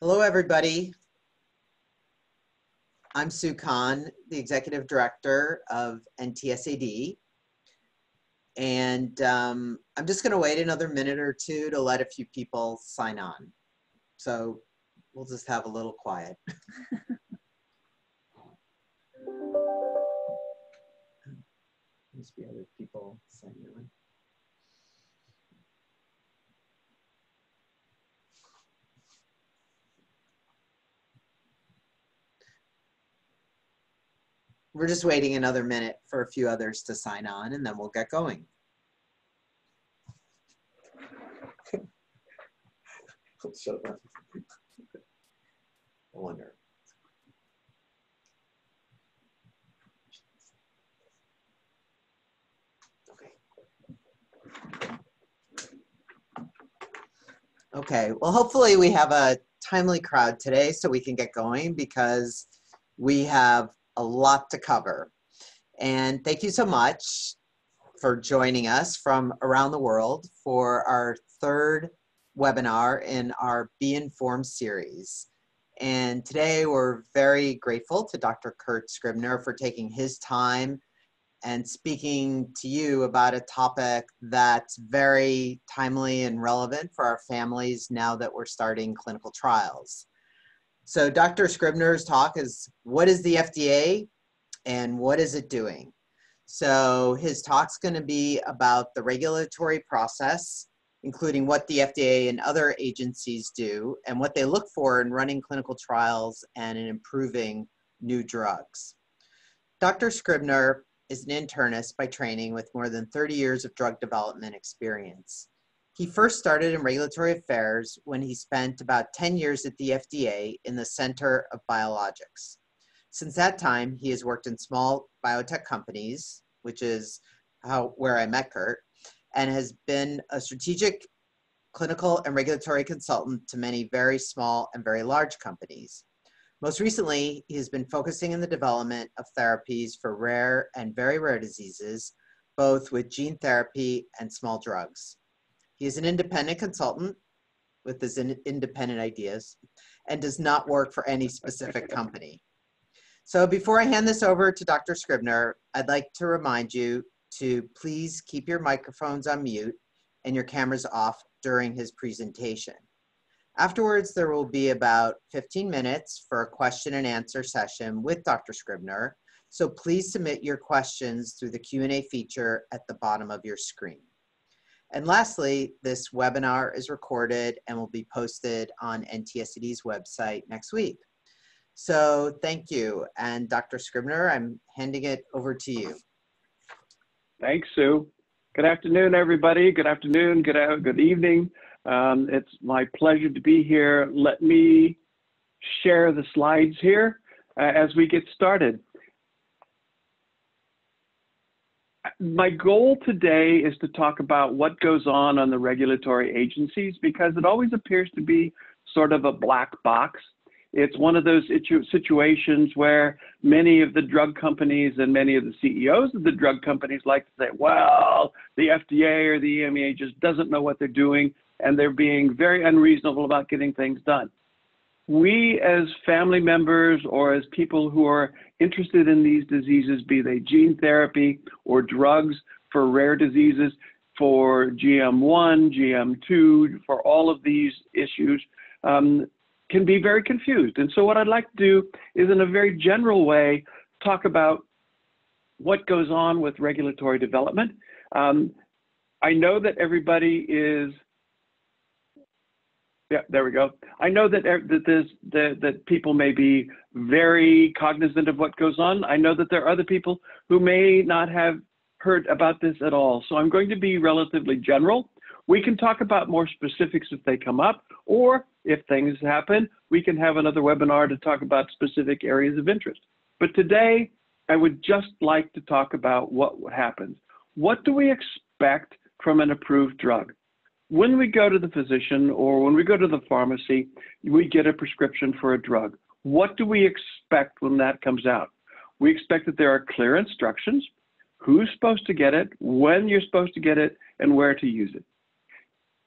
Hello, everybody. I'm Sue Kahn, the Executive Director of NTSAD. And I'm just going to wait another minute or two to let a few people sign on. So we'll just have a little quiet. Must be other people signing on. We're just waiting another minute for a few others to sign on, and then we'll get going. Shut up. I wonder. Okay, well, hopefully we have a timely crowd today so we can get going because we have a lot to cover. And thank you so much for joining us from around the world for our third webinar in our Be Informed series. And today we're very grateful to Dr. Kurt Scribner for taking his time and speaking to you about a topic that's very timely and relevant for our families now that we're starting clinical trials. So Dr. Scribner's talk is, what is the FDA and what is it doing? So his talk's going to be about the regulatory process, including what the FDA and other agencies do and what they look for in running clinical trials and in improving new drugs. Dr. Scribner is an internist by training with more than 30 years of drug development experience. He first started in regulatory affairs when he spent about 10 years at the FDA in the Center of Biologics. Since that time, he has worked in small biotech companies, which is where I met Kurt, and has been a strategic clinical and regulatory consultant to many very small and very large companies. Most recently, he has been focusing in the development of therapies for rare and very rare diseases, both with gene therapy and small drugs. He is an independent consultant with his independent ideas and does not work for any specific company. So before I hand this over to Dr. Scribner, I'd like to remind you to please keep your microphones on mute and your cameras off during his presentation. Afterwards, there will be about 15 minutes for a question and answer session with Dr. Scribner. So please submit your questions through the Q&A feature at the bottom of your screen. And lastly, this webinar is recorded and will be posted on NTSAD's website next week. So thank you. And Dr. Scribner, I'm handing it over to you. Thanks, Sue. Good afternoon, everybody. Good afternoon, good evening. It's my pleasure to be here. Let me share the slides here as we get started. My goal today is to talk about what goes on the regulatory agencies, because it always appears to be sort of a black box. It's one of those situations where many of the drug companies and many of the CEOs of the drug companies like to say, well, the FDA or the EMA just doesn't know what they're doing, and they're being very unreasonable about getting things done. We as family members or as people who are interested in these diseases, be they gene therapy or drugs for rare diseases, for GM1, GM2, for all of these issues, can be very confused. And so what I'd like to do is, in a very general way, talk about what goes on with regulatory development. I know that everybody is, yeah, there we go. I know that that people may be very cognizant of what goes on. I know that there are other people who may not have heard about this at all. So I'm going to be relatively general. We can talk about more specifics if they come up, or if things happen, we can have another webinar to talk about specific areas of interest. But today, I would just like to talk about what happens. What do we expect from an approved drug? When we go to the physician or when we go to the pharmacy, we get a prescription for a drug. What do we expect when that comes out? We expect that there are clear instructions, who's supposed to get it, when you're supposed to get it, and where to use it.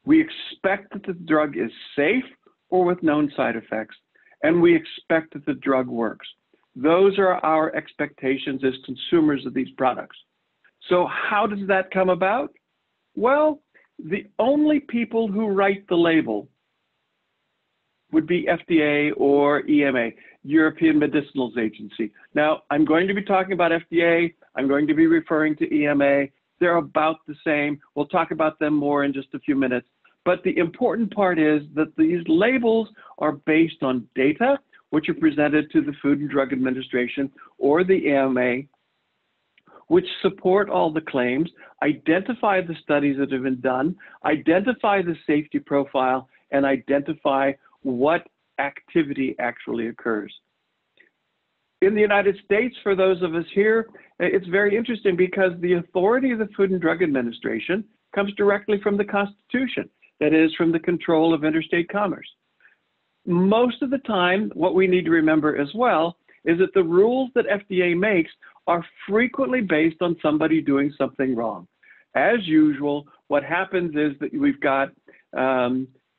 We expect that the drug is safe, or with known side effects, and we expect that the drug works. Those are our expectations as consumers of these products. So how does that come about? Well, the only people who write the label would be FDA or EMA, European Medicinals Agency. Now, I'm going to be talking about FDA. I'm going to be referring to EMA. They're about the same. We'll talk about them more in just a few minutes. But the important part is that these labels are based on data, which are presented to the Food and Drug Administration or the EMA, which support all the claims, identify the studies that have been done, identify the safety profile, and identify what activity actually occurs. In the United States, for those of us here, it's very interesting because the authority of the Food and Drug Administration comes directly from the Constitution, that is, from the control of interstate commerce. Most of the time, what we need to remember as well is that the rules that FDA makes are frequently based on somebody doing something wrong. As usual, what happens is that we've got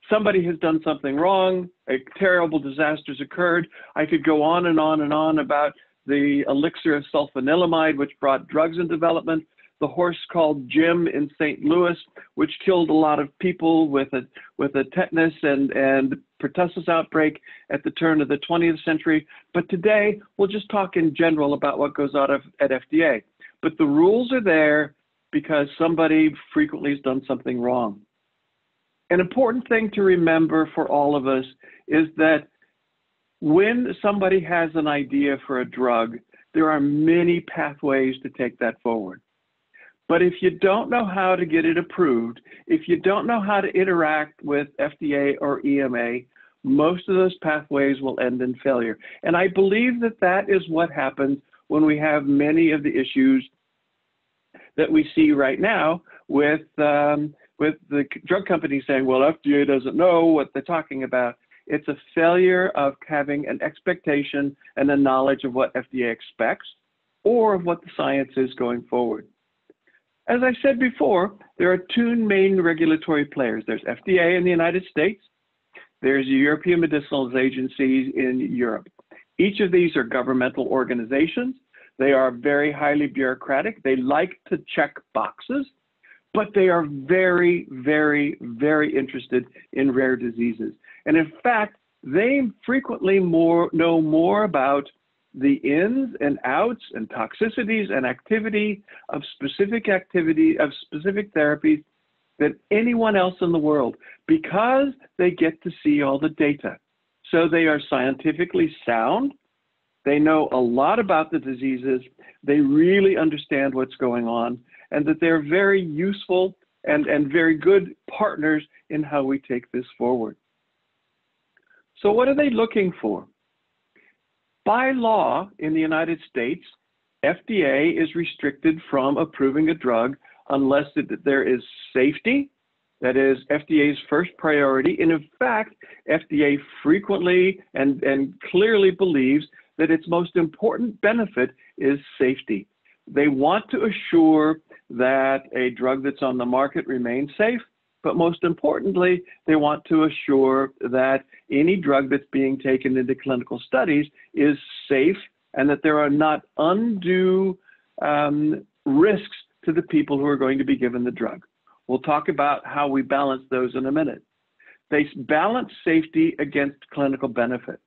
somebody has done something wrong, a terrible disaster's occurred. I could go on and on and on about the elixir of sulfanilamide, which brought drugs in development, the horse called Jim in St. Louis, which killed a lot of people with a tetanus and pertussis outbreak at the turn of the 20th century. But today, we'll just talk in general about what goes on at FDA. But the rules are there because somebody frequently has done something wrong. An important thing to remember for all of us is that when somebody has an idea for a drug, there are many pathways to take that forward. But if you don't know how to get it approved, if you don't know how to interact with FDA or EMA, most of those pathways will end in failure. And I believe that that is what happens when we have many of the issues that we see right now with the drug companies saying, well, FDA doesn't know what they're talking about. It's a failure of having an expectation and a knowledge of what FDA expects or of what the science is going forward. As I said before, there are two main regulatory players. There's FDA in the United States. There's the European Medicinals Agency in Europe. Each of these are governmental organizations. They are very highly bureaucratic. They like to check boxes, but they are very, very, very interested in rare diseases. And in fact, they frequently know more about the ins and outs and toxicities and activity of specific therapies than anyone else in the world because they get to see all the data. So they are scientifically sound. They know a lot about the diseases. They really understand what's going on, and that they're very useful and very good partners in how we take this forward. So what are they looking for? By law in the United States, FDA is restricted from approving a drug unless there is safety. That is FDA's first priority. And in fact, FDA frequently and clearly believes that its most important benefit is safety. They want to assure that a drug that's on the market remains safe, but most importantly, they want to assure that any drug that's being taken into clinical studies is safe and that there are not undue risks to the people who are going to be given the drug. We'll talk about how we balance those in a minute. They balance safety against clinical benefit.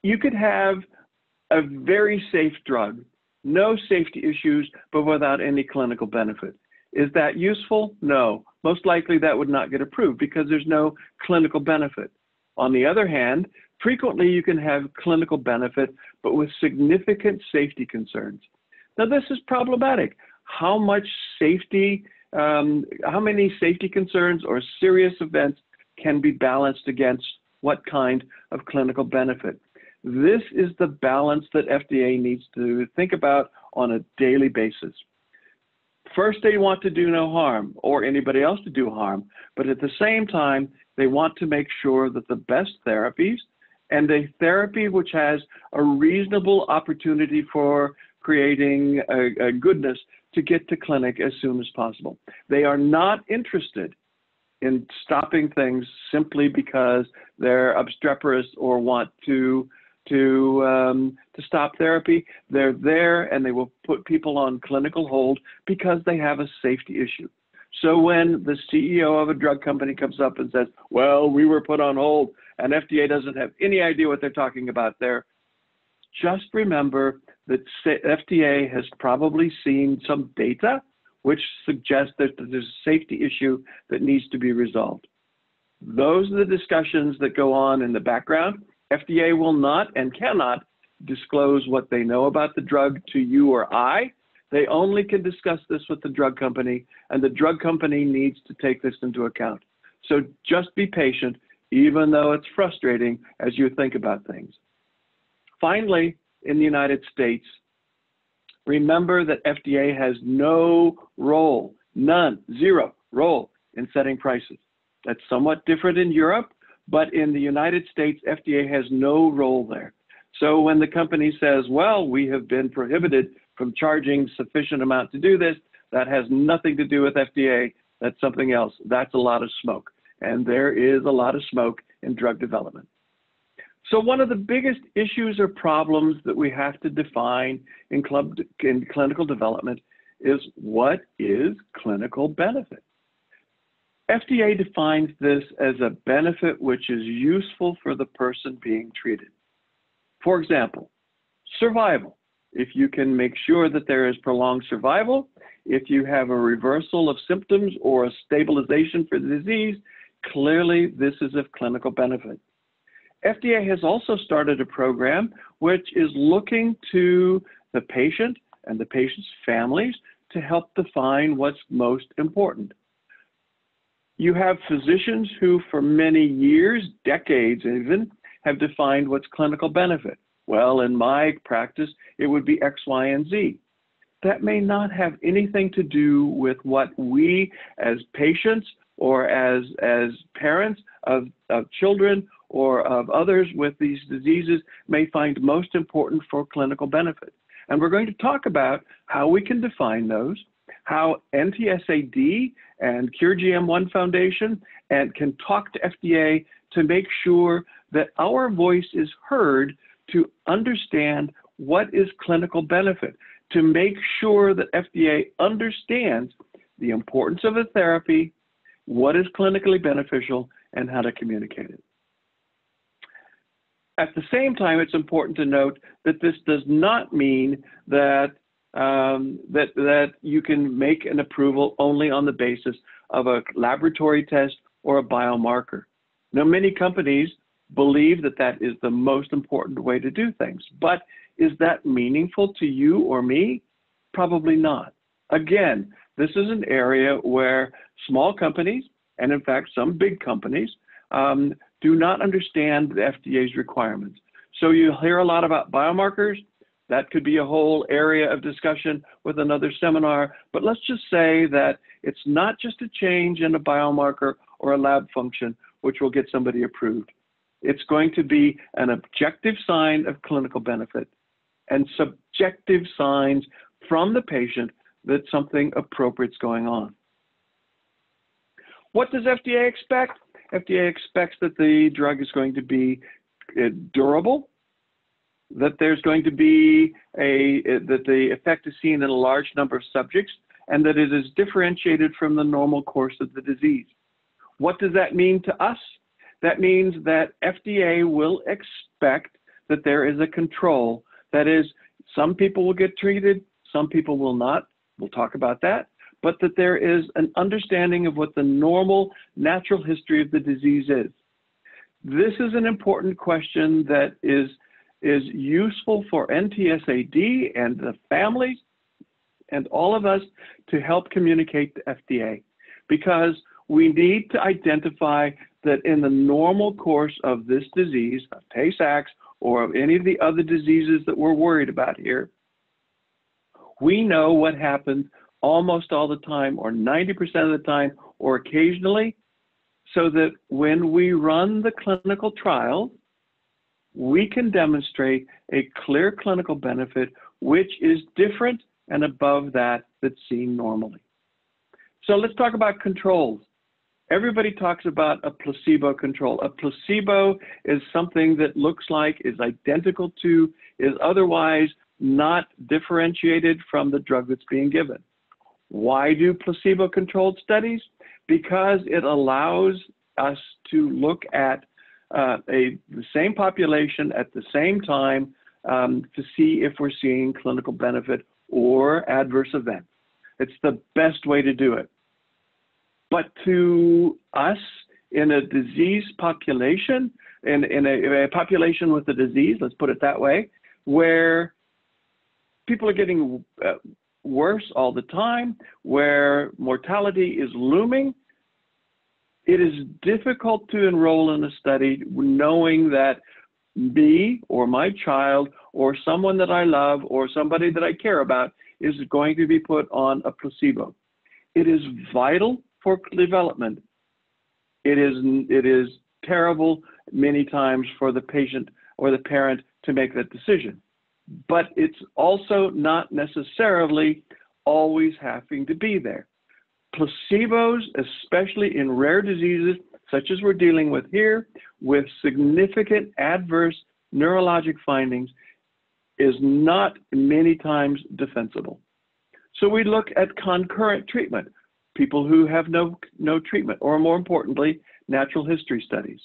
You could have a very safe drug, no safety issues, but without any clinical benefit. Is that useful? No. Most likely that would not get approved because there's no clinical benefit. On the other hand, frequently you can have clinical benefit, but with significant safety concerns. Now this is problematic. How much safety, how many safety concerns or serious events can be balanced against what kind of clinical benefit? This is the balance that FDA needs to think about on a daily basis. First, they want to do no harm or anybody else to do harm, but at the same time, they want to make sure that the best therapies and a therapy which has a reasonable opportunity for creating a goodness to get to clinic as soon as possible. They are not interested in stopping things simply because they're obstreperous or want to stop therapy. They're there and they will put people on clinical hold because they have a safety issue. So when the CEO of a drug company comes up and says, well, we were put on hold and FDA doesn't have any idea what they're talking about there, just remember that FDA has probably seen some data which suggests that there's a safety issue that needs to be resolved. Those are the discussions that go on in the background. FDA will not and cannot disclose what they know about the drug to you or I. They only can discuss this with the drug company, and the drug company needs to take this into account. So just be patient, even though it's frustrating as you think about things. Finally, in the United States, remember that FDA has no role, none, zero role in setting prices. That's somewhat different in Europe, but in the United States, FDA has no role there. So when the company says, well, we have been prohibited from charging sufficient amount to do this, that has nothing to do with FDA. That's something else. That's a lot of smoke. And there is a lot of smoke in drug development. So one of the biggest issues or problems that we have to define in clinical development is, what is clinical benefit? FDA defines this as a benefit which is useful for the person being treated. For example, survival. If you can make sure that there is prolonged survival, if you have a reversal of symptoms or a stabilization for the disease, clearly this is of clinical benefit. FDA has also started a program which is looking to the patient and the patient's families to help define what's most important. You have physicians who for many years, decades even, have defined what's clinical benefit. Well, in my practice, it would be X, Y, and Z. That may not have anything to do with what we as patients or as parents of children or of others with these diseases may find most important for clinical benefit. And we're going to talk about how we can define those, how NTSAD and CureGM1 Foundation can talk to FDA to make sure that our voice is heard to understand what is clinical benefit, to make sure that FDA understands the importance of a therapy, what is clinically beneficial, and how to communicate it. At the same time, it's important to note that this does not mean that that you can make an approval only on the basis of a laboratory test or a biomarker. Now, many companies believe that that is the most important way to do things, but is that meaningful to you or me? Probably not. Again, this is an area where small companies, and in fact some big companies, do not understand the FDA's requirements. So you hear a lot about biomarkers. That could be a whole area of discussion with another seminar, but let's just say that it's not just a change in a biomarker or a lab function which will get somebody approved. It's going to be an objective sign of clinical benefit and subjective signs from the patient that something appropriate is going on. What does FDA expect? FDA expects that the drug is going to be durable, that there's going to be that the effect is seen in a large number of subjects, and that it is differentiated from the normal course of the disease. What does that mean to us? That means that FDA will expect that there is a control. That is, some people will get treated, some people will not. We'll talk about that. But that there is an understanding of what the normal natural history of the disease is. This is an important question that is useful for NTSAD and the families and all of us to help communicate to FDA, because we need to identify that in the normal course of this disease, of Tay-Sachs, or of any of the other diseases that we're worried about here, we know what happens almost all the time, or 90% of the time, or occasionally, so that when we run the clinical trial, we can demonstrate a clear clinical benefit which is different and above that that's seen normally. So let's talk about controls. Everybody talks about a placebo control. A placebo is something that looks like, is identical to, is otherwise not differentiated from the drug that's being given. Why do placebo-controlled studies? Because it allows us to look at the same population at the same time to see if we're seeing clinical benefit or adverse events. It's the best way to do it. But to us, in a disease population, in a population with a disease, let's put it that way, where people are getting worse all the time, where mortality is looming, it is difficult to enroll in a study knowing that me or my child or someone that I love or somebody that I care about is going to be put on a placebo. It is vital for development. It is terrible many times for the patient or the parent to make that decision. But it's also not necessarily always having to be there. Placebos, especially in rare diseases, such as we're dealing with here, with significant adverse neurologic findings, is not many times defensible. So we look at concurrent treatment, people who have no treatment, or more importantly, natural history studies.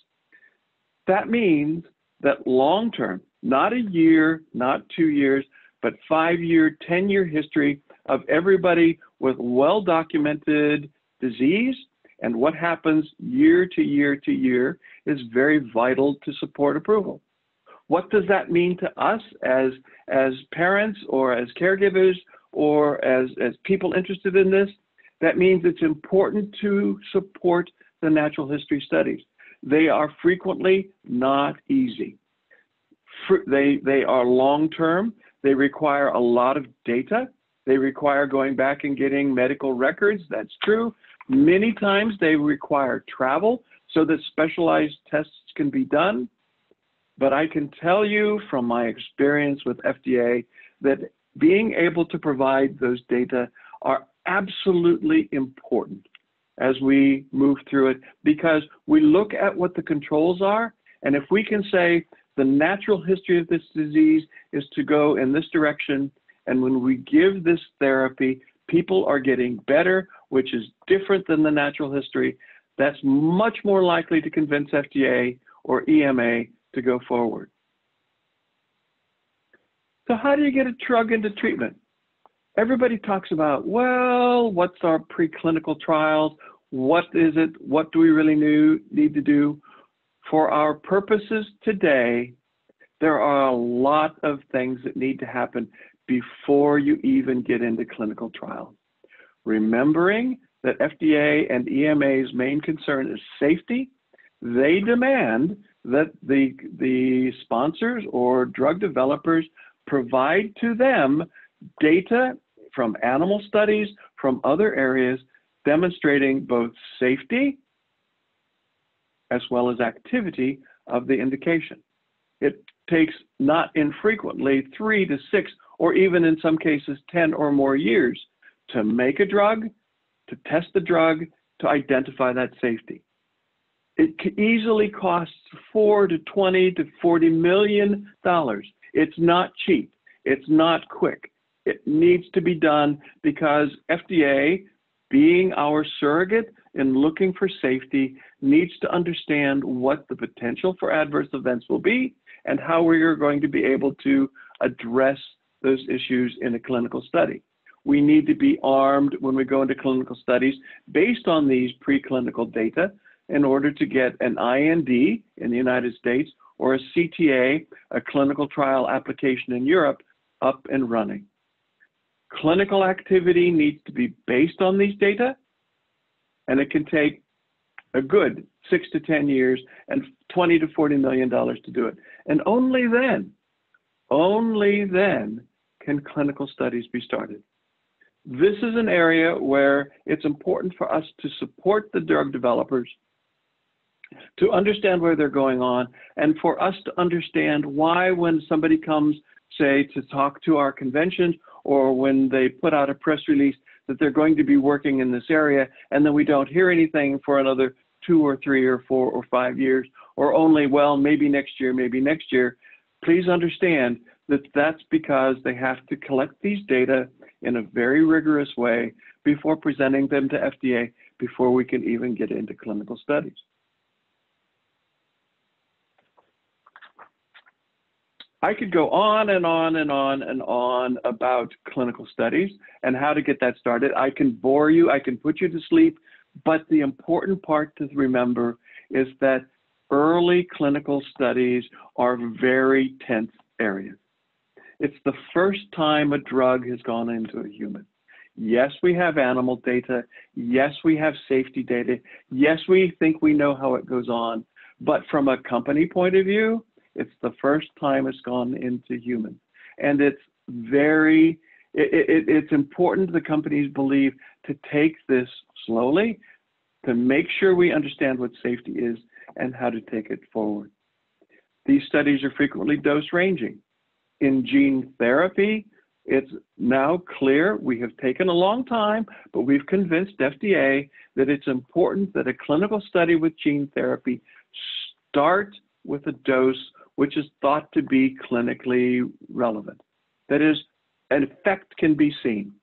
That means that long-term, not a year, not 2 years, but 5-year, 10-year history of everybody with well-documented disease and what happens year to year to year is very vital to support approval. What does that mean to us as parents or as caregivers or as people interested in this? That means it's important to support the natural history studies. They are frequently not easy. They are long-term. They require a lot of data. They require going back and getting medical records. That's true. Many times they require travel so that specialized tests can be done. But I can tell you from my experience with FDA that being able to provide those data are absolutely important as we move through it, because we look at what the controls are, and if we can say the natural history of this disease is to go in this direction, and when we give this therapy, people are getting better, which is different than the natural history, that's much more likely to convince FDA or EMA to go forward. So how do you get a drug into treatment? Everybody talks about, well, what's our preclinical trials? What is it? What do we really need to do? For our purposes today, there are a lot of things that need to happen before you even get into clinical trials. Remembering that FDA and EMA's main concern is safety, they demand that the sponsors or drug developers provide to them data from animal studies, from other areas, demonstrating both safety as well as activity of the indication. It takes not infrequently 3 to 6, or even in some cases 10 or more years to make a drug, to test the drug, to identify that safety. It easily costs $4 to $20 to $40 million. It's not cheap. It's not quick. It needs to be done because FDA, being our surrogate in looking for safety, needs to understand what the potential for adverse events will be and how we are going to be able to address those issues in a clinical study. We need to be armed when we go into clinical studies based on these preclinical data in order to get an IND in the United States or a CTA, a clinical trial application in Europe, up and running. Clinical activity needs to be based on these data, and it can take a good 6 to 10 years and $20 to $40 million to do it. And only then can clinical studies be started. This is an area where it's important for us to support the drug developers, to understand where they're going on, and for us to understand why when somebody comes, say, to talk to our conventions, or when they put out a press release that they're going to be working in this area, and then we don't hear anything for another 2 or 3 or 4 or 5 years, or only, well, maybe next year, maybe next year. Please understand that that's because they have to collect these data in a very rigorous way before presenting them to FDA, before we can even get into clinical studies. I could go on and on and on and on about clinical studies and how to get that started. I can bore you, I can put you to sleep, but the important part to remember is that early clinical studies are very tense areas. It's the first time a drug has gone into a human. Yes, we have animal data. Yes, we have safety data. Yes, we think we know how it goes on. But from a company point of view, it's the first time it's gone into human. And it's it's important the companies believe to take this slowly, to make sure we understand what safety is and how to take it forward. These studies are frequently dose ranging. In gene therapy, it's now clear, we have taken a long time, but we've convinced FDA that it's important that a clinical study with gene therapy start with a dose which is thought to be clinically relevant. That is, an effect can be seen.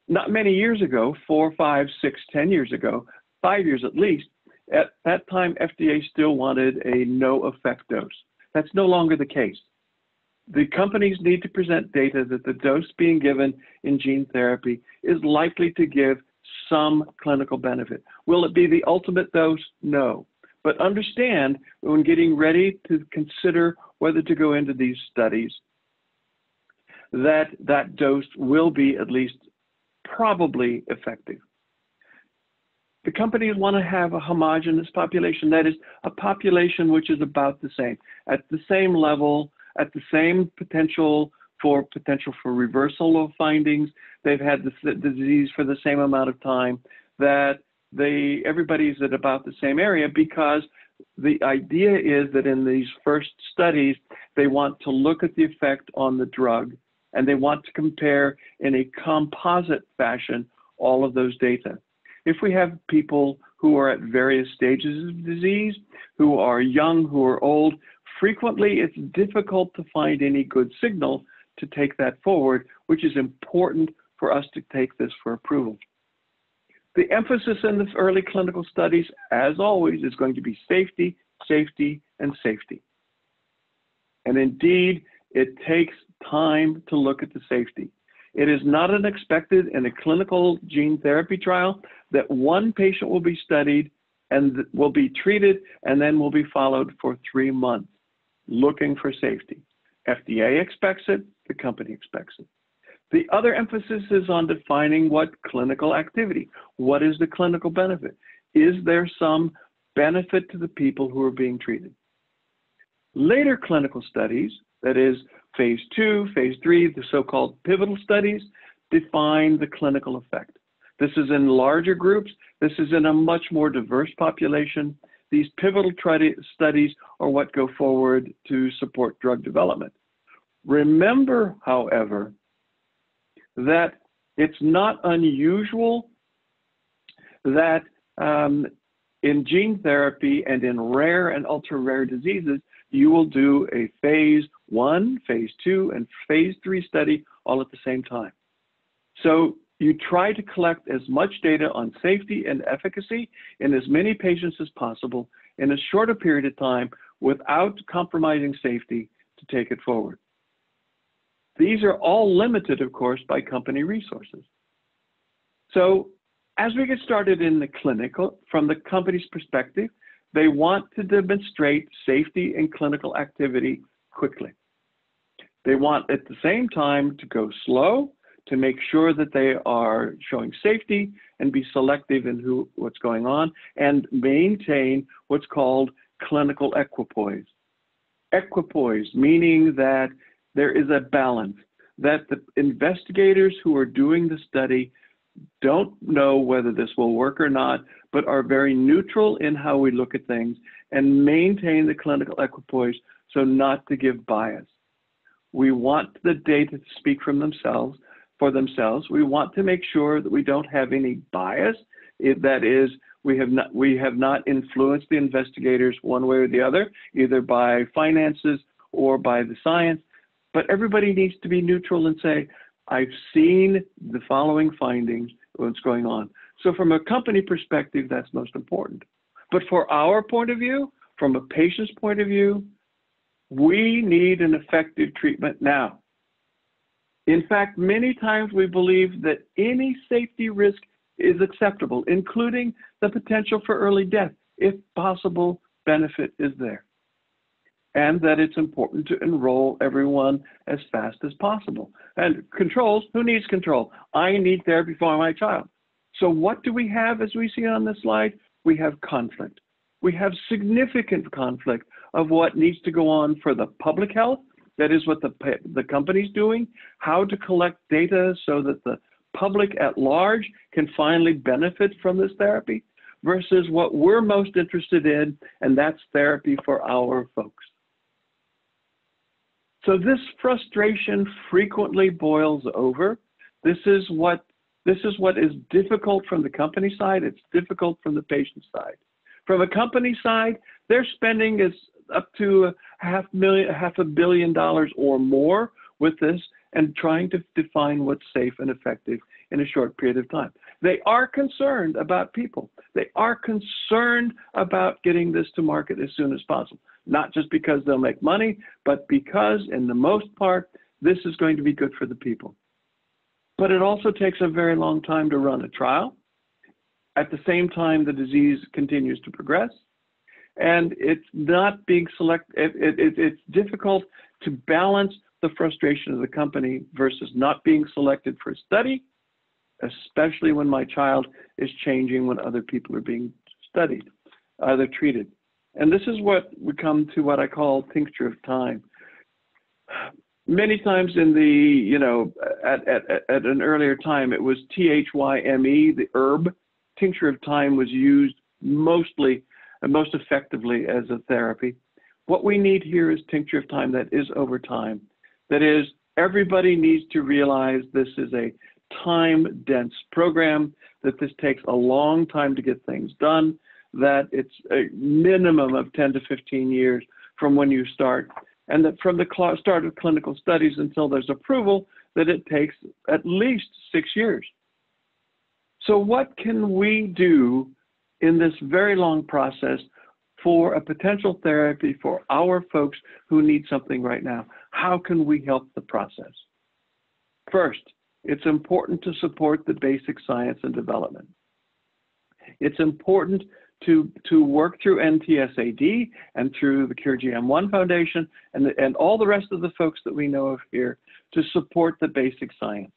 Not many years ago, 4, 5, 6, 10 years ago, 5 years at least, at that time, FDA still wanted a no effect dose. That's no longer the case. The companies need to present data that the dose being given in gene therapy is likely to give some clinical benefit. Will it be the ultimate dose? No. But understand, when getting ready to consider whether to go into these studies, that dose will be at least probably effective. The companies want to have a homogeneous population, that is, a population which is about the same, at the same level, at the same potential for reversal of findings. They've had the disease for the same amount of time, that everybody's at about the same area, because the idea is that in these first studies, they want to look at the effect on the drug, and they want to compare in a composite fashion all of those data. If we have people who are at various stages of disease, who are young, who are old, frequently it's difficult to find any good signal to take that forward, which is important for us to take this for approval. The emphasis in the early clinical studies, as always, is going to be safety, safety, and safety. And indeed, it takes time to look at the safety. It is not unexpected in a clinical gene therapy trial that one patient will be studied and will be treated and then will be followed for 3 months looking for safety. FDA expects it, the company expects it. The other emphasis is on defining what clinical activity, what is the clinical benefit? Is there some benefit to the people who are being treated? Later clinical studies, that is phase 2, phase 3, the so-called pivotal studies, define the clinical effect. This is in larger groups. This is in a much more diverse population. These pivotal studies are what go forward to support drug development. Remember, however, that it's not unusual that in gene therapy and in rare and ultra-rare diseases, you will do a phase 1, phase 2, and phase 3 study all at the same time. So you try to collect as much data on safety and efficacy in as many patients as possible in a shorter period of time without compromising safety to take it forward. These are all limited, of course, by company resources. So as we get started in the clinical, from the company's perspective, they want to demonstrate safety and clinical activity quickly. They want at the same time to go slow, to make sure that they are showing safety and be selective in what's going on, and maintain what's called clinical equipoise. Equipoise, meaning that there is a balance, that the investigators who are doing the study don't know whether this will work or not, but are very neutral in how we look at things and maintain the clinical equipoise so not to give bias. We want the data to speak for themselves. for themselves. We want to make sure that we don't have any bias. That is, we have not influenced the investigators one way or the other, either by finances or by the science. But everybody needs to be neutral and say, I've seen the following findings, what's going on. So from a company perspective, that's most important. But for our point of view, from a patient's point of view, we need an effective treatment now. In fact, many times we believe that any safety risk is acceptable, including the potential for early death, if possible benefit is there. And that it's important to enroll everyone as fast as possible. And controls, who needs control? I need therapy for my child. So what do we have as we see on this slide? We have conflict. We have significant conflict of what needs to go on for the public health. That is what the company's doing, how to collect data so that the public at large can finally benefit from this therapy, versus what we're most interested in, and that's therapy for our folks. So this frustration frequently boils over. This is what is difficult from the company side. It's difficult from the patient side. From a company side, their spending is up to $500 million or more with this, and trying to define what's safe and effective in a short period of time. They are concerned about people. They are concerned about getting this to market as soon as possible, not just because they'll make money, but because, in the most part, this is going to be good for the people. But it also takes a very long time to run a trial. At the same time, the disease continues to progress, and it's not being selected. It's difficult to balance the frustration of the company versus not being selected for a study, especially when my child is changing when other people are being studied, either treated. And this is what we come to what I call tincture of time. Many times in the, at an earlier time, it was THYME, the herb. Tincture of time was used mostly and most effectively as a therapy. What we need here is tincture of time that is over time. That is, everybody needs to realize this is a time-dense program, that this takes a long time to get things done, that it's a minimum of 10 to 15 years from when you start, and that from the start of clinical studies until there's approval, that it takes at least 6 years. So what can we do in this very long process for a potential therapy for our folks who need something right now? How can we help the process? First, it's important to support the basic science and development. It's important to work through NTSAD and through the CureGM1 Foundation and all the rest of the folks that we know of here to support the basic science.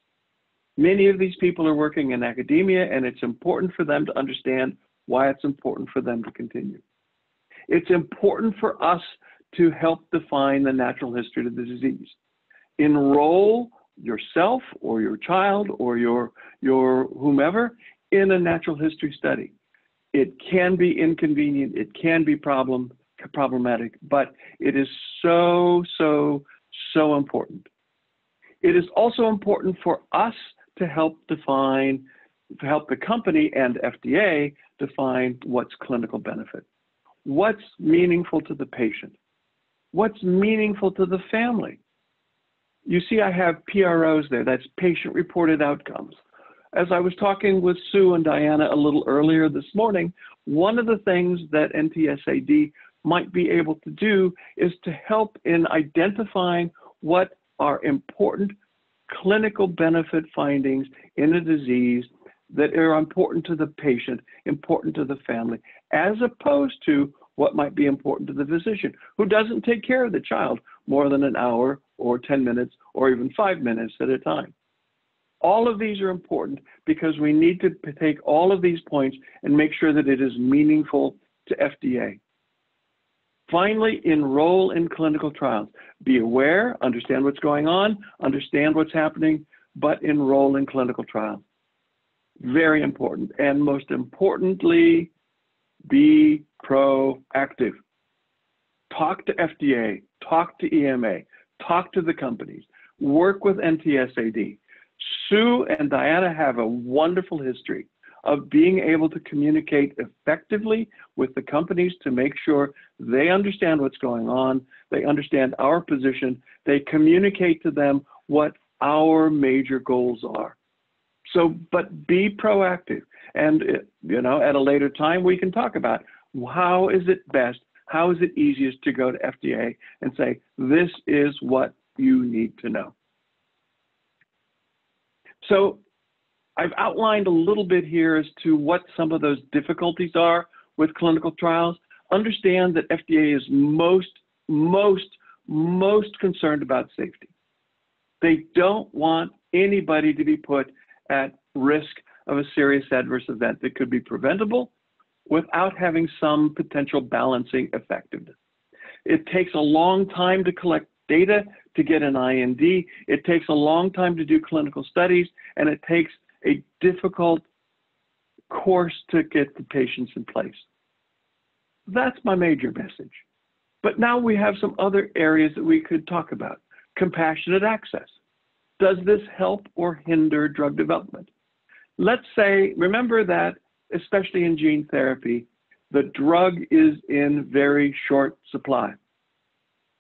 Many of these people are working in academia, and it's important for them to understand why it's important for them to continue. It's important for us to help define the natural history of the disease. Enroll yourself or your child or your whomever in a natural history study. It can be inconvenient, it can be problematic, but it is so important. It is also important for us to help the company and FDA define what's clinical benefit. What's meaningful to the patient? What's meaningful to the family? You see, I have PROs there. That's patient-reported outcomes. As I was talking with Sue and Diana a little earlier this morning, one of the things that NTSAD might be able to do is to help in identifying what are important clinical benefit findings in a disease that are important to the patient, important to the family, as opposed to what might be important to the physician, who doesn't take care of the child more than an hour or 10 minutes or even 5 minutes at a time. All of these are important because we need to take all of these points and make sure that it is meaningful to FDA. Finally, enroll in clinical trials. Be aware, understand what's going on, understand what's happening, but enroll in clinical trials. Very important. And most importantly, be proactive. Talk to FDA, talk to EMA, talk to the companies, work with NTSAD. Sue and Diana have a wonderful history of being able to communicate effectively with the companies to make sure they understand what's going on, they understand our position, they communicate to them what our major goals are. So, but be proactive. And, you know, at a later time, we can talk about how is it best, how is it easiest to go to FDA and say, this is what you need to know. So I've outlined a little bit here as to what some of those difficulties are with clinical trials. Understand that FDA is most concerned about safety. They don't want anybody to be put at risk of a serious adverse event that could be preventable without having some potential balancing effectiveness. It takes a long time to collect data to get an IND. It takes a long time to do clinical studies, and it takes a difficult course to get the patients in place. That's my major message. But now we have some other areas that we could talk about. Compassionate access. Does this help or hinder drug development? Let's say, remember that, especially in gene therapy, the drug is in very short supply.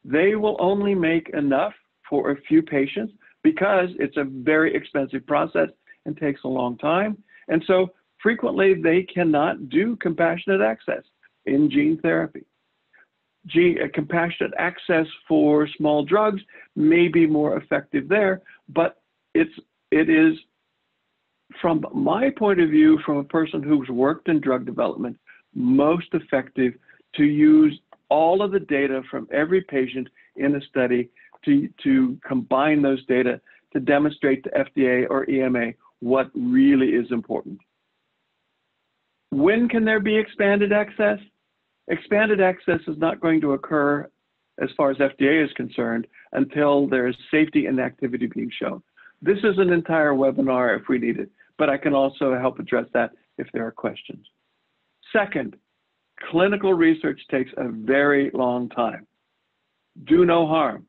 They will only make enough for a few patients because it's a very expensive process and takes a long time. And so frequently they cannot do compassionate access in gene therapy. Compassionate access for small drugs may be more effective there, but it is, from my point of view, from a person who's worked in drug development, most effective to use all of the data from every patient in a study to combine those data to demonstrate to FDA or EMA what really is important. When can there be expanded access? Expanded access is not going to occur, as far as FDA is concerned, until there's safety and activity being shown. This is an entire webinar if we need it, but I can also help address that if there are questions. Second, clinical research takes a very long time. Do no harm.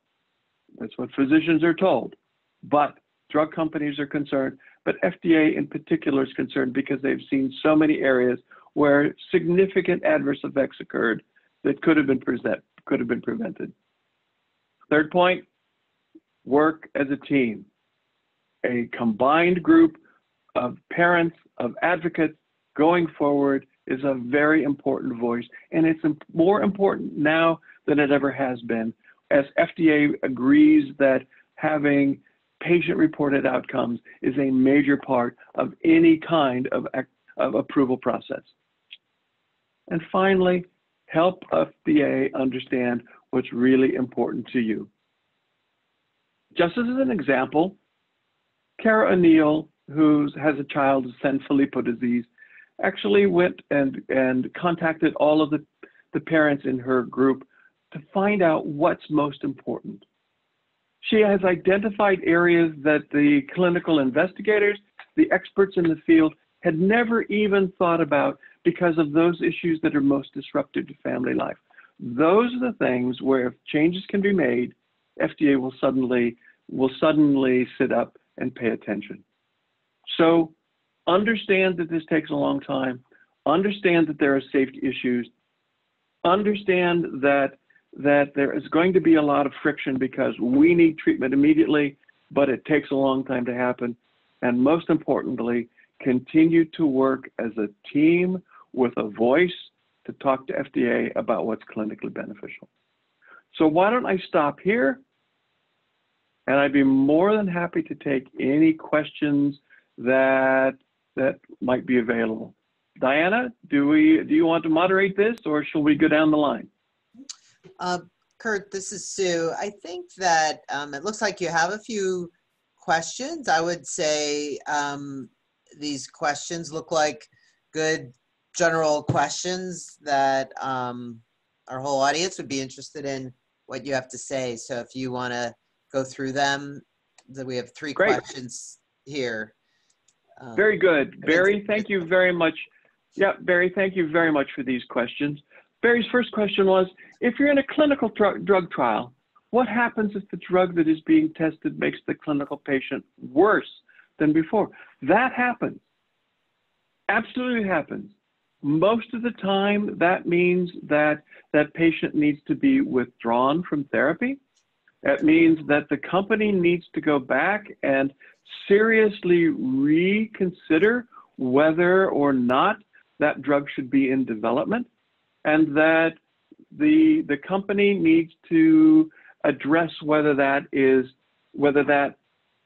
That's what physicians are told. But drug companies are concerned, but FDA in particular is concerned because they've seen so many areas where significant adverse effects occurred that could have been prevented. Third point, work as a team. A combined group of parents, of advocates going forward is a very important voice, and it's more important now than it ever has been, as FDA agrees that having patient-reported outcomes is a major part of any kind of approval process. And finally, help FDA understand what's really important to you. Just as an example, Cara O'Neill, who has a child with Sanfilippo disease, actually went and contacted all of the parents in her group to find out what's most important. She has identified areas that the clinical investigators, the experts in the field, had never even thought about because of those issues that are most disruptive to family life. Those are the things where if changes can be made, FDA will suddenly sit up and pay attention. So understand that this takes a long time, understand that there are safety issues, understand that there is going to be a lot of friction because we need treatment immediately, but it takes a long time to happen. And most importantly, continue to work as a team with a voice to talk to FDA about what's clinically beneficial. So why don't I stop here? And I'd be more than happy to take any questions that might be available. Diana, do you want to moderate this, or shall we go down the line? Kurt, this is Sue. I think that it looks like you have a few questions. I would say these questions look like good general questions that our whole audience would be interested in what you have to say. So if you want to go through them, we have three Great. questions here. Very good. Barry, thank you very much. Yeah, Barry, thank you very much for these questions. Barry's first question was, if you're in a clinical drug trial, what happens if the drug that is being tested makes the clinical patient worse than before. That happens. Absolutely happens. Most of the time, that means that that patient needs to be withdrawn from therapy. That means that the company needs to go back and seriously reconsider whether or not that drug should be in development, and that the company needs to address whether that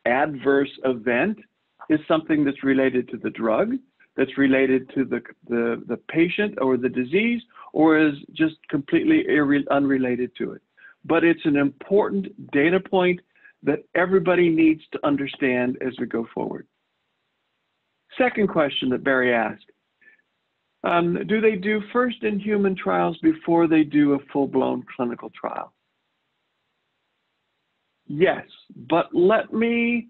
adverse event is something that's related to the drug, that's related to the patient or the disease, or is just completely unrelated to it. But it's an important data point that everybody needs to understand as we go forward. Second question that Barry asked, do they do first in human trials before they do a full-blown clinical trial? Yes, but let me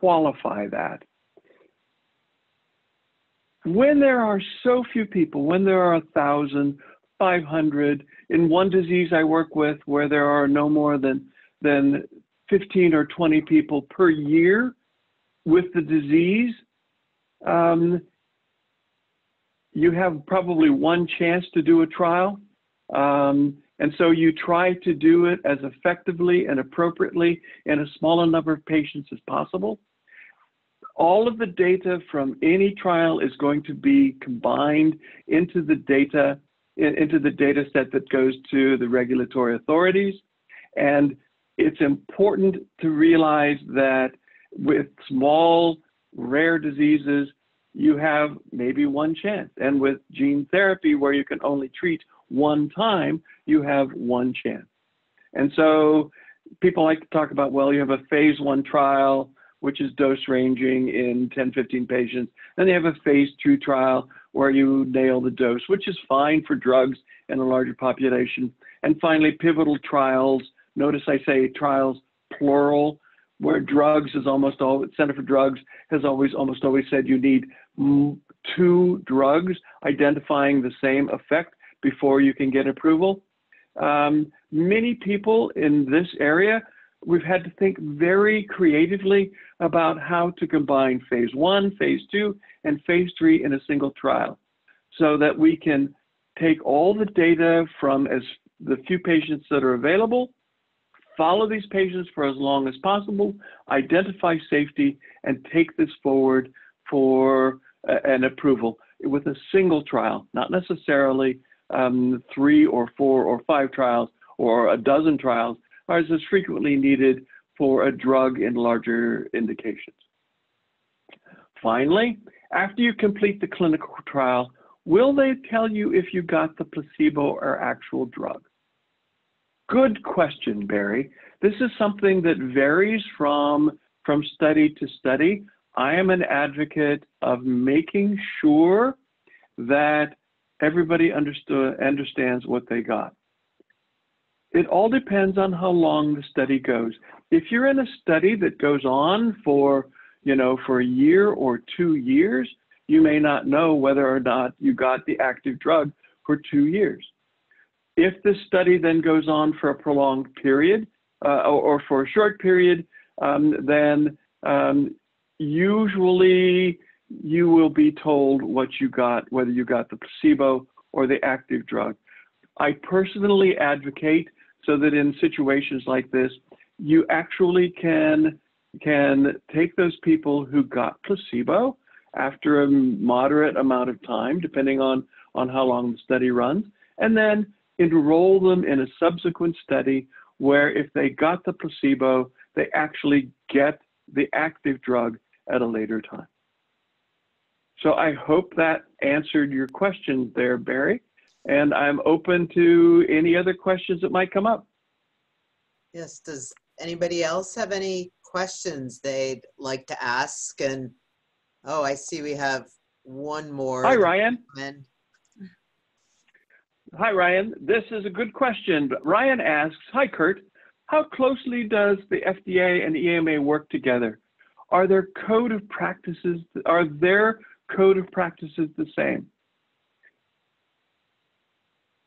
qualify that. When there are so few people, when there are 1,000, 500, in one disease I work with where there are no more than 15 or 20 people per year with the disease, you have probably one chance to do a trial. And so you try to do it as effectively and appropriately in a smaller number of patients as possible. All of the data from any trial is going to be combined into the data set that goes to the regulatory authorities. And it's important to realize that with small, rare diseases, you have maybe one chance. And with gene therapy, where you can only treat one time, you have one chance. And so people like to talk about, well, you have a phase 1 trial, which is dose ranging in 10, 15 patients. Then they have a phase 2 trial where you nail the dose, which is fine for drugs in a larger population. And finally, pivotal trials. Notice I say trials plural, where drugs is almost always, Center for Drugs has almost always said you need 2 drugs identifying the same effect before you can get approval. Many people in this area, we've had to think very creatively about how to combine phase 1, phase 2, and phase 3 in a single trial, so that we can take all the data from the few patients that are available, follow these patients for as long as possible, identify safety, and take this forward for an approval with a single trial, not necessarily 3 or 4 or 5 trials or a dozen trials, as is frequently needed for a drug in larger indications. Finally, after you complete the clinical trial, will they tell you if you got the placebo or actual drug? Good question, Barry. This is something that varies from study to study. I am an advocate of making sure that everybody understands what they got. It all depends on how long the study goes. If you're in a study that goes on for a year or 2 years, you may not know whether or not you got the active drug for 2 years. If this study then goes on for a prolonged period or for a short period, then usually you will be told what you got, whether you got the placebo or the active drug. I personally advocate so that in situations like this, you actually can take those people who got placebo after a moderate amount of time, depending on how long the study runs, and then enroll them in a subsequent study where if they got the placebo, they actually get the active drug at a later time. So I hope that answered your question there, Barry, and I'm open to any other questions that might come up. Yes, does anybody else have any questions they'd like to ask? And oh, I see we have one more. Hi, Ryan. Hi, Ryan. This is a good question. But Ryan asks, hi, Kurt. How closely does the FDA and EMA work together? Are their code of practices the same?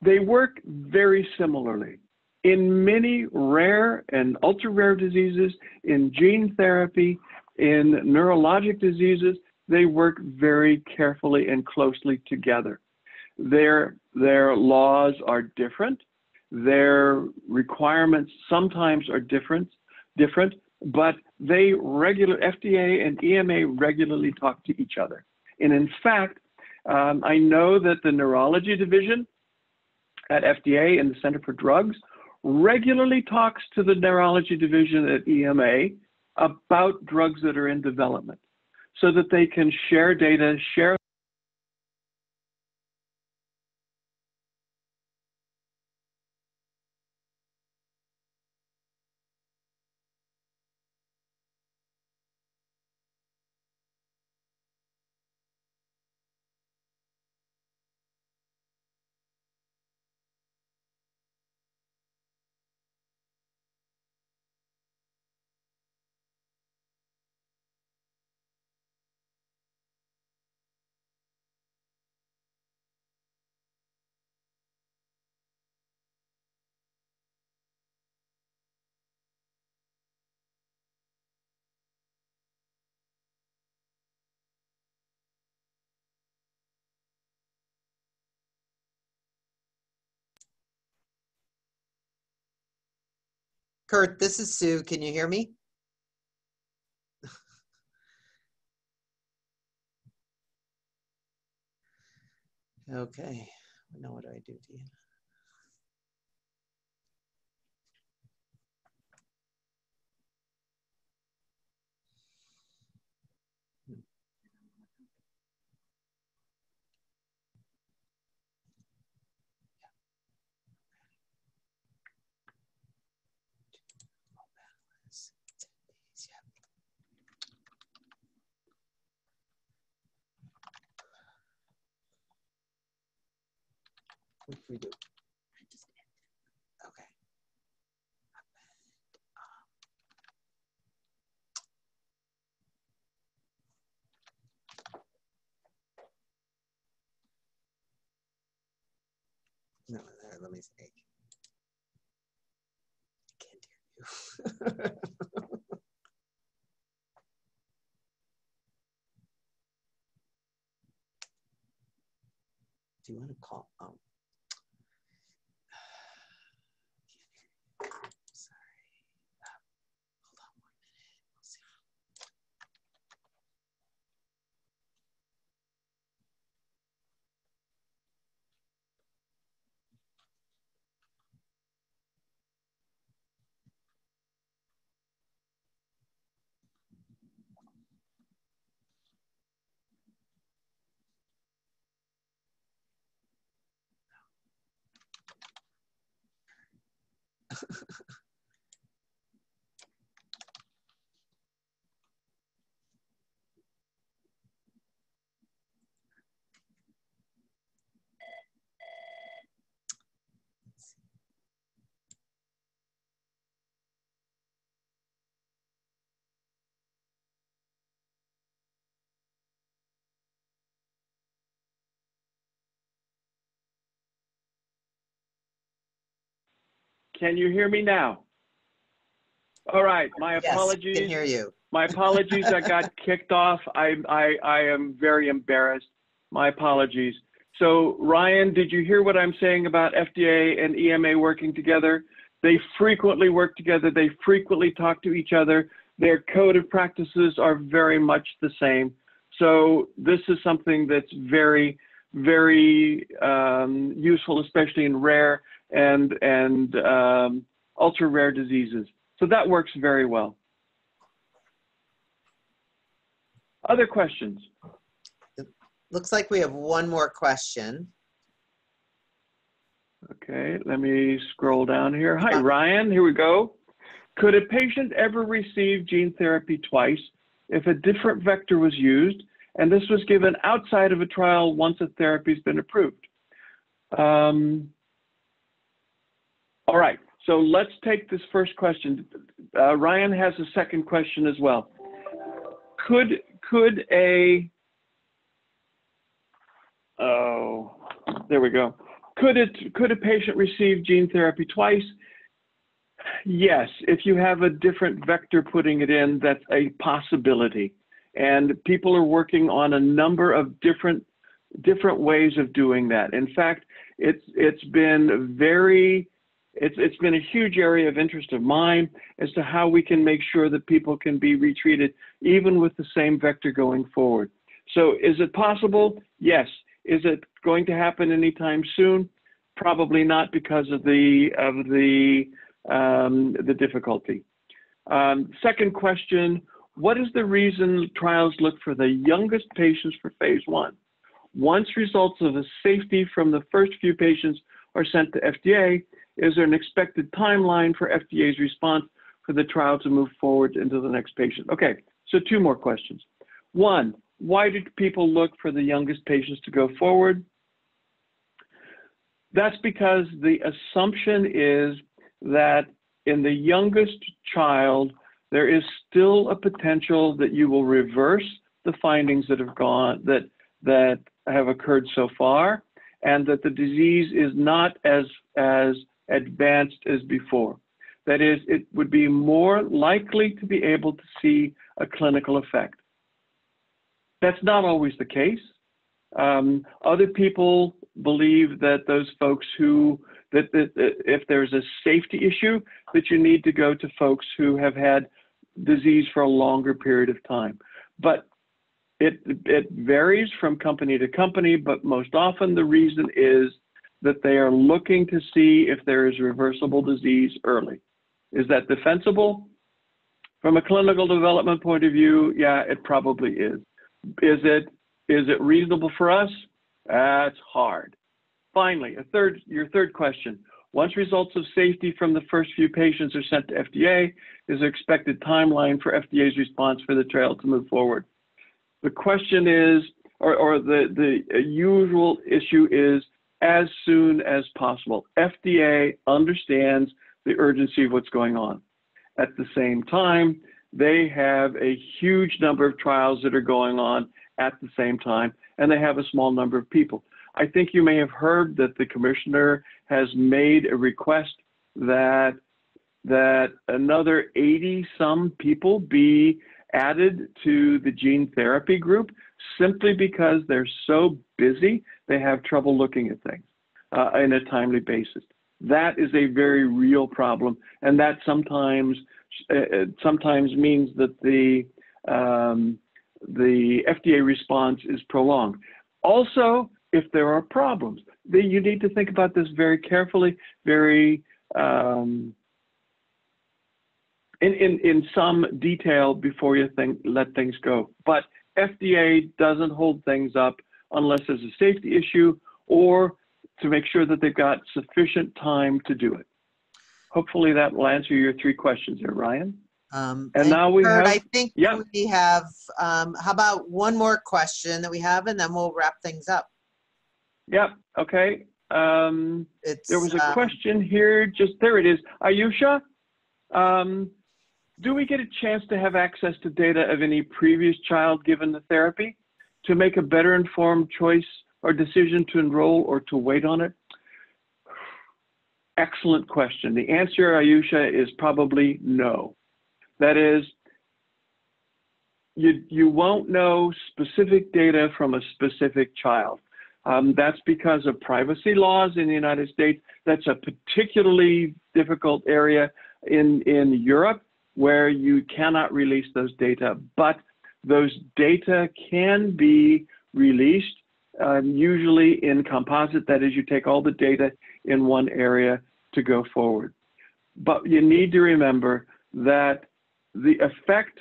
They work very similarly. In many rare and ultra-rare diseases, in gene therapy, In neurologic diseases, they work very carefully and closely together. Their laws are different. Their requirements sometimes are different, but FDA and EMA regularly talk to each other. And in fact, I know that the neurology division at FDA and the Center for Drugs regularly talks to the neurology division at EMA about drugs that are in development so that they can share data, share Kurt, this is Sue. Can you hear me? Okay. Now what do I do, Dean? What do we do? Okay. No, let me see. I can't hear you. Do you want to call? Oh. Sorry. Hold on 1 minute. We'll see. Can you hear me now? All right, my apologies. Yes, I can hear you. My apologies, I got kicked off. I am very embarrassed. My apologies. So Ryan, did you hear what I'm saying about FDA and EMA working together? They frequently work together. They frequently talk to each other. Their code of practices are very much the same. So this is something that's very, very useful, especially in rare and ultra rare diseases. So that works very well. Other questions? It looks like we have one more question. Okay, let me scroll down here. Hi, Ryan, here we go. Could a patient ever receive gene therapy twice if a different vector was used and this was given outside of a trial once a therapy's been approved? All right, so let's take this first question. Ryan has a second question as well. Could a patient receive gene therapy twice? Yes, if you have a different vector putting it in, that's a possibility. And people are working on a number of different ways of doing that. In fact, it's been a huge area of interest of mine as to how we can make sure that people can be retreated even with the same vector going forward. So is it possible? Yes. Is it going to happen anytime soon? Probably not, because of the difficulty. Second question, what is the reason trials look for the youngest patients for phase 1? Once results of the safety from the first few patients are sent to FDA, is there an expected timeline for FDA's response for the trial to move forward into the next patient? Okay, so 2 more questions. 1, why do people look for the youngest patients to go forward? That's because the assumption is that in the youngest child, there is still a potential that you will reverse the findings that have occurred so far, and that the disease is not as advanced as before. That is, it would be more likely to be able to see a clinical effect. That's not always the case. Other people believe that those folks that if there's a safety issue, that you need to go to folks who have had disease for a longer period of time. But it varies from company to company, but most often the reason is that they are looking to see if there is reversible disease early. Is that defensible? From a clinical development point of view, yeah, it probably is. Is it reasonable for us? That's hard. Finally, your third question. Once results of safety from the first few patients are sent to FDA, is there expected timeline for FDA's response for the trial to move forward? The question is, or the usual issue is, as soon as possible. FDA understands the urgency of what's going on. At the same time, they have a huge number of trials that are going on at the same time, and they have a small number of people. I think you may have heard that the commissioner has made a request that another 80-some people be added to the gene therapy group, simply because they're so busy, they have trouble looking at things in a timely basis. That is a very real problem, and that sometimes means that the FDA response is prolonged. Also, if there are problems, then you need to think about this very carefully, very in some detail before you let things go. But FDA doesn't hold things up unless there's a safety issue or to make sure that they've got sufficient time to do it. Hopefully that will answer your 3 questions there, Ryan. And now we Kurt, have, I think yep. we have, how about one more question that we have, and then we'll wrap things up. Yep, okay. There was a question here, there it is. Ayusha, do we get a chance to have access to data of any previous child given the therapy to make a better informed choice or decision to enroll or to wait on it? Excellent question. The answer, Ayusha, is probably no. That is, you won't know specific data from a specific child. That's because of privacy laws in the United States. That's a particularly difficult area in Europe, where you cannot release those data, but those data can be released, usually in composite. That is, you take all the data in one area to go forward. But you need to remember that the effect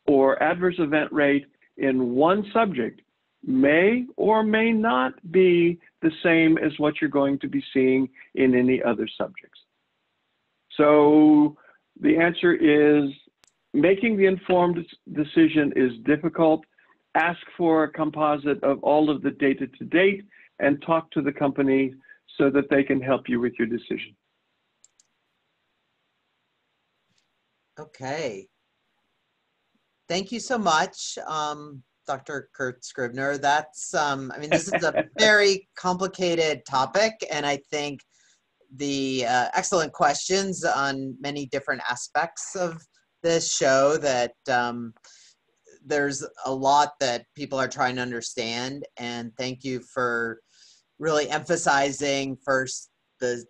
or adverse event rate in one subject may or may not be the same as what you're going to be seeing in any other subjects. So the answer is, making the informed decision is difficult. Ask for a composite of all of the data to date and talk to the company so that they can help you with your decision. Okay. Thank you so much, Dr. Kurt Scribner. That's, I mean, this is a very complicated topic, and I think the excellent questions on many different aspects of this show that there's a lot that people are trying to understand. And thank you for really emphasizing first the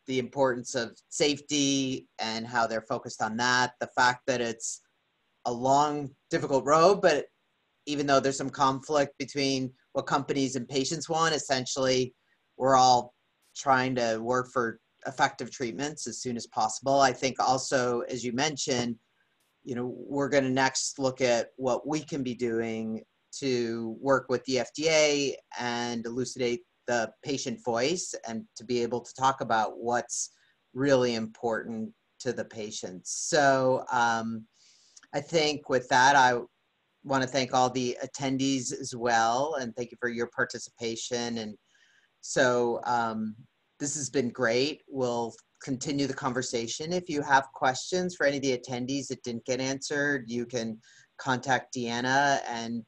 importance of safety and how they're focused on that. The fact that it's a long, difficult road, but even though there's some conflict between what companies and patients want, essentially we're all trying to work for effective treatments as soon as possible. I think also, as you mentioned, you know, we're going to next look at what we can be doing to work with the FDA and elucidate the patient voice and to be able to talk about what's really important to the patients. So I think with that, I want to thank all the attendees as well, and thank you for your participation. And so this has been great. We'll continue the conversation. If you have questions for any of the attendees that didn't get answered, you can contact Deanna and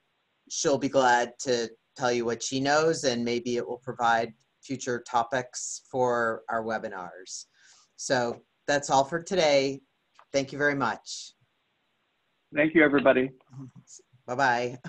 she'll be glad to tell you what she knows, and maybe it will provide future topics for our webinars. So that's all for today. Thank you very much. Thank you, everybody. Bye-bye.